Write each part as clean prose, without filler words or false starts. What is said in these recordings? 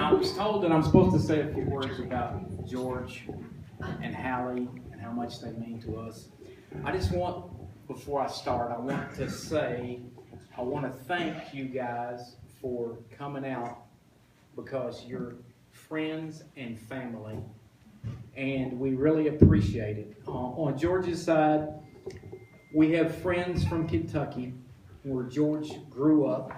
Now, I was told that I'm supposed to say a few words about George and Hallie and how much they mean to us. I just want, before I start, I want to thank you guys for coming out because you're friends and family, and we really appreciate it. On George's side, we have friends from Kentucky where George grew up,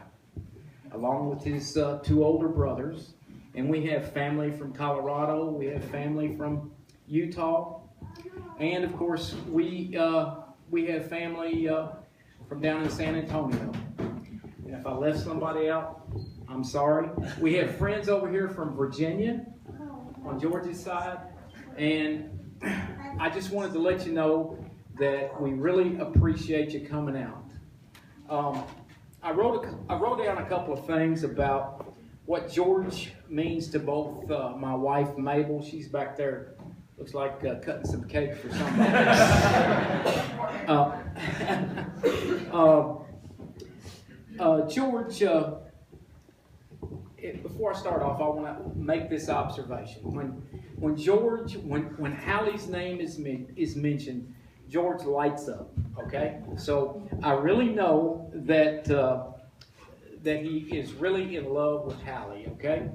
along with his two older brothers. And we have family from Colorado, we have family from Utah, and of course we have family from down in San Antonio. And if I left somebody out, I'm sorry. We have friends over here from Virginia on George's side, and I just wanted to let you know that we really appreciate you coming out. I wrote down a couple of things about what George means to both my wife, Mabel. She's back there, looks like cutting some cake for somebody. George, before I start off, I want to make this observation. When Hallie's name is mentioned, George lights up, okay? So I really know that he is really in love with Hallie, okay?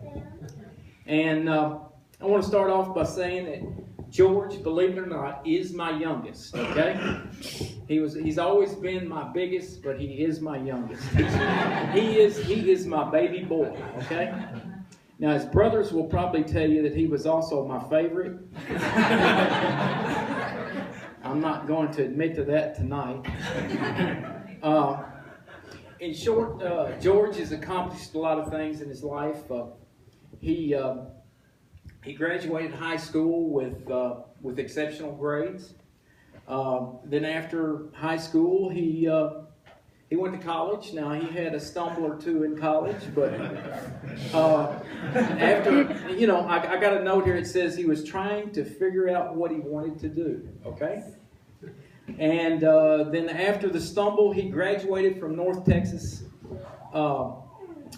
And I want to start off by saying that George, believe it or not, is my youngest, okay? He's always been my biggest, but he is my youngest. He is my baby boy, okay? Now, his brothers will probably tell you that he was also my favorite. I'm not going to admit to that tonight. In short, George has accomplished a lot of things in his life. He graduated high school with exceptional grades. Then after high school, he went to college. Now, he had a stumble or two in college, but after, I got a note here. It says he was trying to figure out what he wanted to do, okay? And then after the stumble, he graduated from North Texas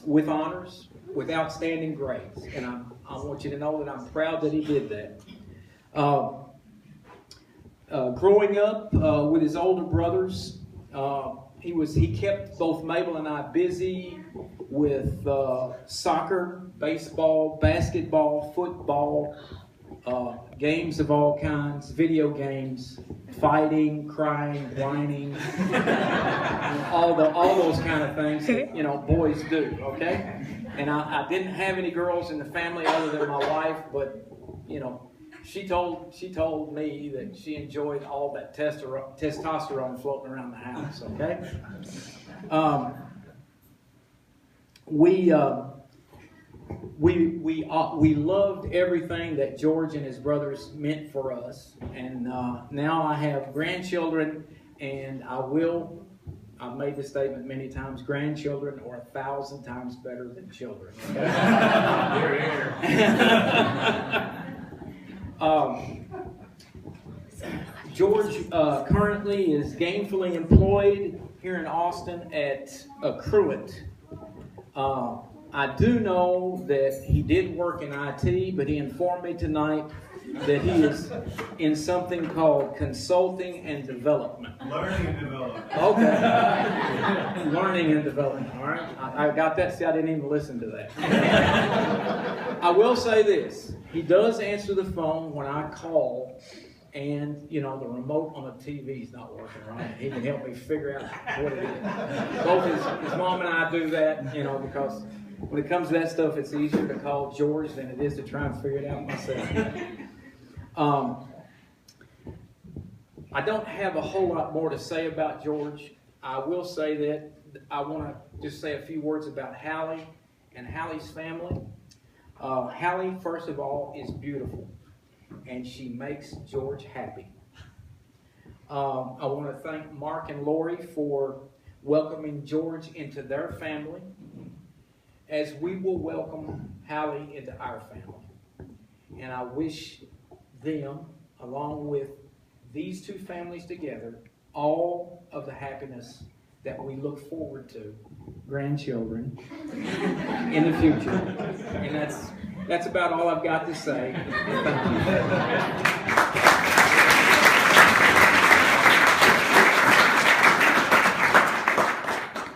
with honors, with outstanding grades. And I want you to know that I'm proud that he did that. Growing up with his older brothers, he kept both Mabel and I busy with soccer, baseball, basketball, football, games of all kinds, video games, fighting, crying, whining, all those kind of things that, boys do, okay? And I didn't have any girls in the family other than my wife, but, she told me that she enjoyed all that testosterone floating around the house, okay? We loved everything that George and his brothers meant for us, and now I have grandchildren, and I've made this statement many times, grandchildren are 1,000 times better than children. George currently is gainfully employed here in Austin at Accruent. I do know that he did work in IT, but he informed me tonight that he is in something called consulting and development. Learning and development. Okay. Learning and development, all right? I got that. See, I didn't even listen to that. I will say this. He does answer the phone when I call, and, the remote on the TV is not working right. He can help me figure out what it is. Both his mom and I do that, because when it comes to that stuff, it's easier to call George than it is to try and figure it out myself. I don't have a whole lot more to say about George. I will say that I want to just say a few words about Hallie and Hallie's family. Hallie, first of all, is beautiful, and she makes George happy. I want to thank Mark and Lori for welcoming George into their family, as we will welcome Hallie into our family. And I wish them, along with these two families together, all of the happiness that we look forward to, grandchildren, in the future. And That's about all I've got to say.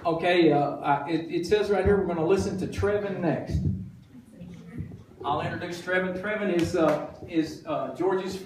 Okay, it says right here we're going to listen to Trevin next. I'll introduce Trevin. Trevin is George's